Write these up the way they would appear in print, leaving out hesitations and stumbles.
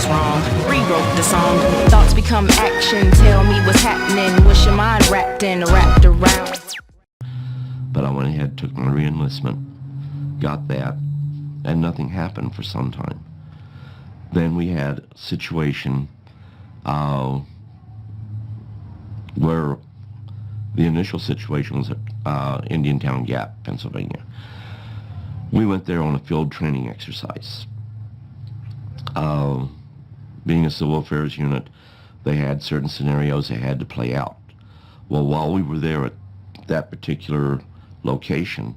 was wrong. Rewrote the song. Thoughts become action. Tell me what's happening. What's your mind wrapped around? But I went ahead, took my re-enlistment, got that, and nothing happened for some time. Then we had a situation where the initial situation was at Indiantown Gap, Pennsylvania. We went there on a field training exercise. Being a civil affairs unit, they had certain scenarios they had to play out. Well, while we were there at that particular location,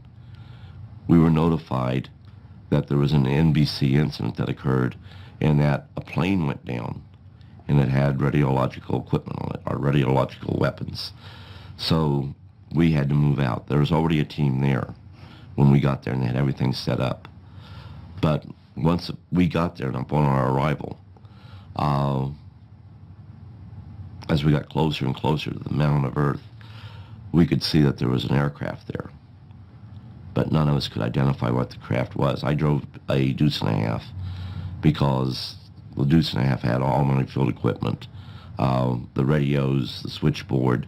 we were notified that there was an NBC incident that occurred and that a plane went down and it had radiological equipment on it, or radiological weapons. So we had to move out. There was already a team there when we got there and they had everything set up. But once we got there and upon our arrival, as we got closer and closer to the mound of earth, we could see that there was an aircraft there. But none of us could identify what the craft was. I drove a deuce and a half because the deuce and a half had all my field equipment, the radios, the switchboard,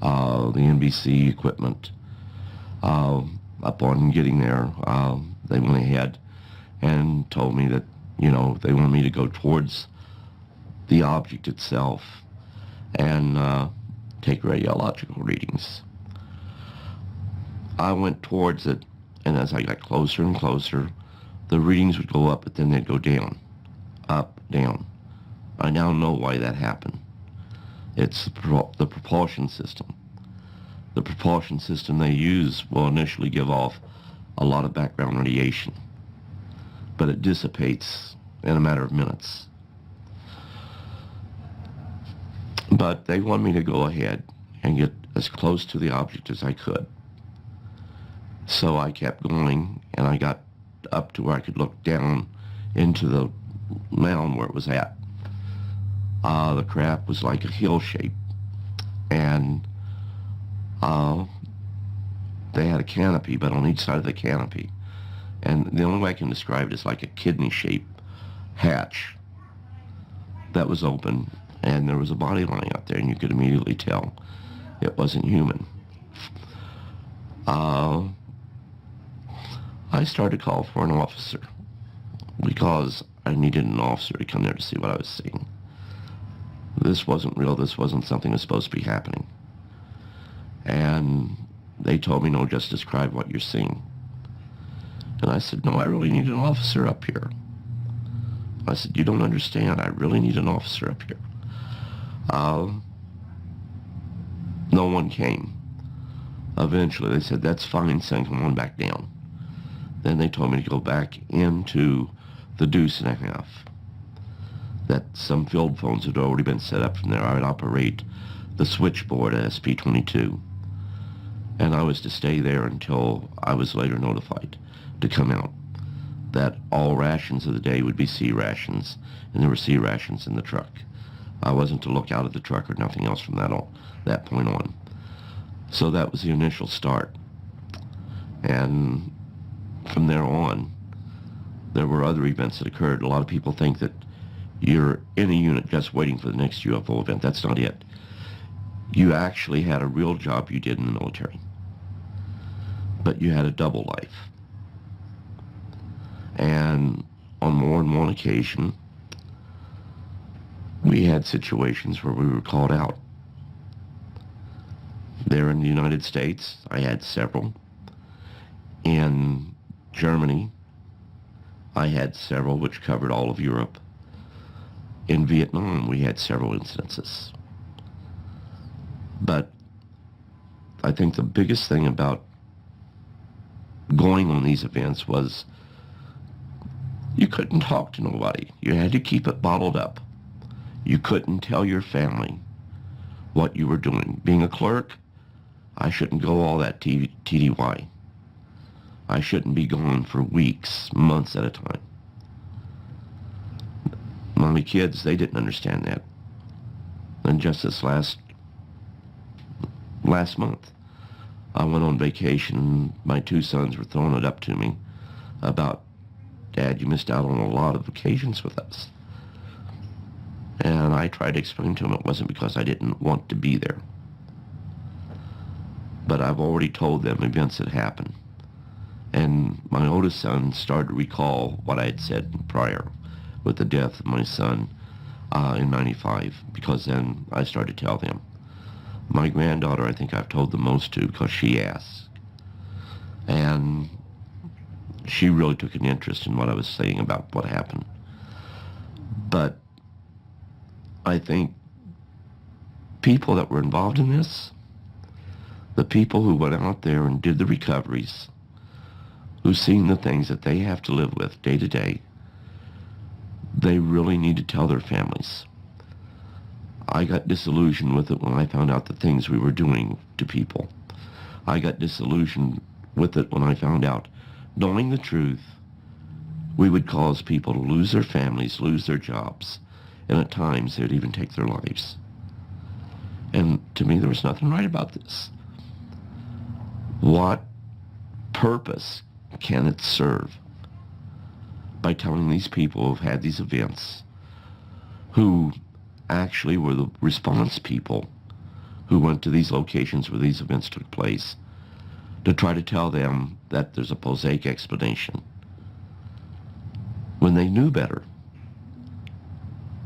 the NBC equipment. Upon getting there, they went ahead and told me that, you know, they wanted me to go towards the object itself and take radiological readings. I went towards it, and as I got closer and closer, the readings would go up, but then they'd go down, up, down. I now know why that happened. It's the propulsion system. The propulsion system they use will initially give off a lot of background radiation, but it dissipates in a matter of minutes. But they want me to go ahead and get as close to the object as I could. So I kept going, and I got up to where I could look down into the mound where it was at. The craft was like a hill shape, and they had a canopy, but on each side of the canopy. And the only way I can describe it is like a kidney-shaped hatch that was open, and there was a body lying out there, and you could immediately tell it wasn't human. I started to call for an officer because I needed an officer to come there to see what I was seeing. This wasn't real. This wasn't something that was supposed to be happening. And they told me, no, just describe what you're seeing. And I said, no, I really need an officer up here. I said, you don't understand. I really need an officer up here. No one came. Eventually, they said, that's fine, son, come on back down. Then they told me to go back into the deuce and a half. That some field phones had already been set up from there. I would operate the switchboard at SP-22. And I was to stay there until I was later notified to come out. That all rations of the day would be C rations, and there were C rations in the truck. I wasn't to look out of the truck or nothing else from that point on. So that was the initial start. And from there on, there were other events that occurred. A lot of people think that you're in a unit just waiting for the next UFO event. That's not it. You actually had a real job you did in the military, but you had a double life. And on more than one occasion, we had situations where we were called out. There in the United States, I had several. In Germany, I had several, which covered all of Europe. In Vietnam, we had several incidences. But I think the biggest thing about going on these events was you couldn't talk to nobody. You had to keep it bottled up. You couldn't tell your family what you were doing. Being a clerk, I shouldn't go all that TDY. I shouldn't be gone for weeks, months at a time. My kids, they didn't understand that. And just this last month, I went on vacation, and my two sons were throwing it up to me about, Dad, you missed out on a lot of vacations with us. I tried to explain to them it wasn't because I didn't want to be there. But I've already told them events that happened. And my oldest son started to recall what I had said prior with the death of my son in 95, because then I started to tell them. My granddaughter, I think I've told the most to because she asked. And she really took an interest in what I was saying about what happened. But I think people that were involved in this, the people who went out there and did the recoveries, who've seen the things that they have to live with day to day, they really need to tell their families. I got disillusioned with it when I found out the things we were doing to people. I got disillusioned with it when I found out, knowing the truth, we would cause people to lose their families, lose their jobs, and at times they would even take their lives. And to me, there was nothing right about this. What purpose can it serve by telling these people who've had these events, who actually were the response people who went to these locations where these events took place, to try to tell them that there's a prosaic explanation when they knew better?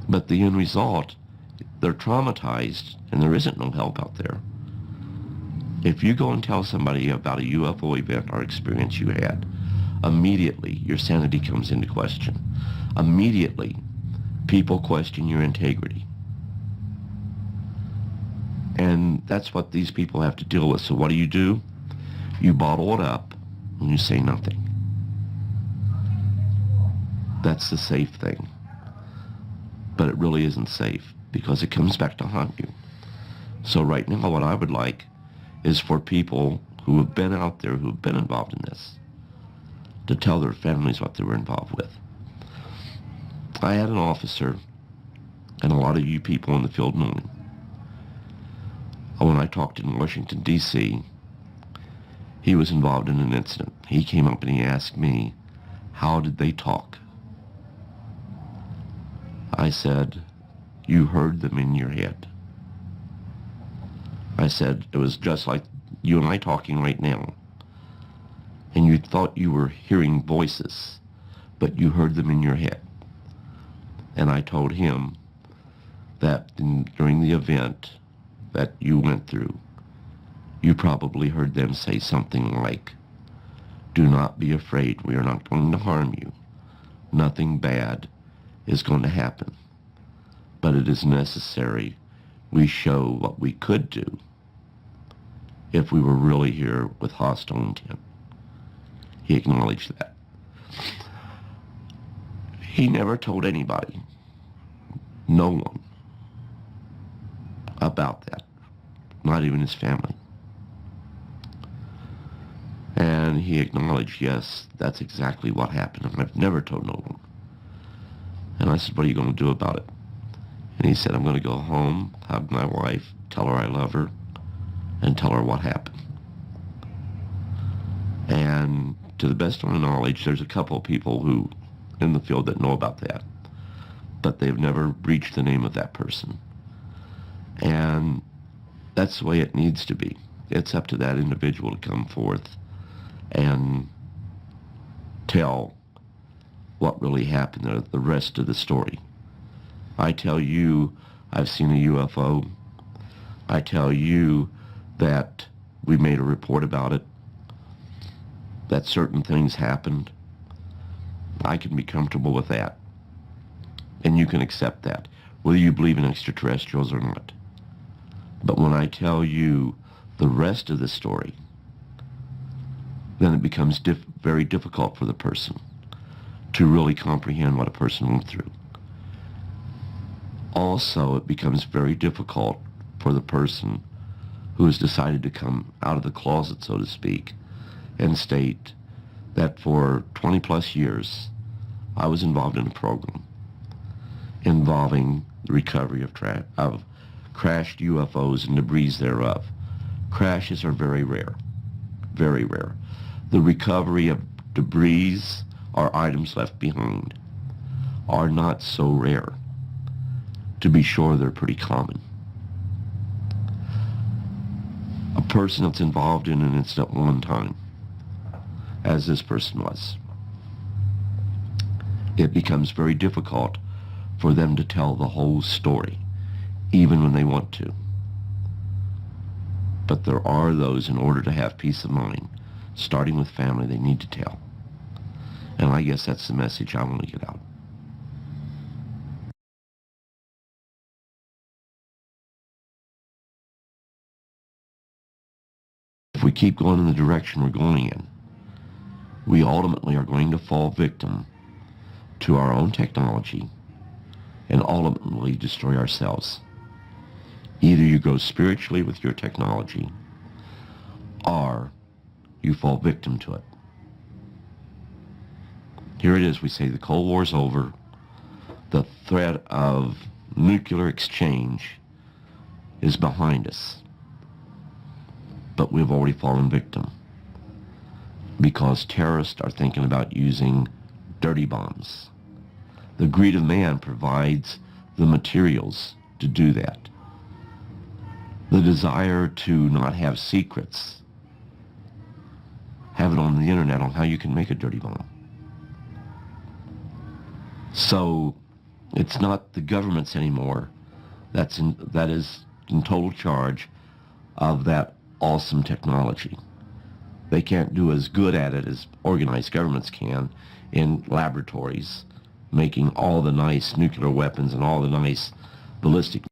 But the end result, they're traumatized and there isn't no help out there. If you go and tell somebody about a UFO event or experience you had, immediately your sanity comes into question. Immediately, people question your integrity. And that's what these people have to deal with. So what do? You bottle it up and you say nothing. That's the safe thing. But it really isn't safe because it comes back to haunt you. So right now what I would like is for people who have been out there, who have been involved in this, to tell their families what they were involved with. I had an officer, and a lot of you people in the field know him. When I talked in Washington, D.C., he was involved in an incident. He came up and he asked me, how did they talk? I said, you heard them in your head. I said, it was just like you and I talking right now. And you thought you were hearing voices, but you heard them in your head. And I told him that during the event that you went through, you probably heard them say something like, do not be afraid, we are not going to harm you. Nothing bad is going to happen. But it is necessary we show what we could do if we were really here with hostile intent. He acknowledged that. He never told anybody, no one, about that, not even his family. And he acknowledged, yes, that's exactly what happened, and I've never told no one. And I said, what are you going to do about it? And he said, I'm going to go home, hug my wife, tell her I love her, and tell her what happened. And to the best of my knowledge, there's a couple of people who in the field that know about that, but they've never reached the name of that person. And that's the way it needs to be. It's up to that individual to come forth and tell what really happened, the rest of the story. I tell you I've seen a UFO. I tell you that we made a report about it, that certain things happened. I can be comfortable with that. And you can accept that, whether you believe in extraterrestrials or not. But when I tell you the rest of the story, then it becomes very difficult for the person to really comprehend what a person went through. Also, it becomes very difficult for the person who has decided to come out of the closet, so to speak, and state that for 20 plus years I was involved in a program involving the recovery of crashed UFOs and debris thereof. Crashes are very rare, very rare. The recovery of debris or items left behind are not so rare. to be sure, they're pretty common. A person that's involved in an incident one time, as this person was, it becomes very difficult for them to tell the whole story, even when they want to. But there are those, in order to have peace of mind, starting with family, they need to tell. And I guess that's the message I want to get out. If we keep going in the direction we're going in, we ultimately are going to fall victim to our own technology and ultimately destroy ourselves. Either you go spiritually with your technology, or you fall victim to it. Here it is, we say the Cold War's over, the threat of nuclear exchange is behind us, but we've already fallen victim because terrorists are thinking about using dirty bombs. The greed of man provides the materials to do that. The desire to not have secrets, have it on the internet on how you can make a dirty bomb. So it's not the governments anymore that is in total charge of that awesome technology. They can't do as good at it as organized governments can in laboratories, making all the nice nuclear weapons and all the nice ballistic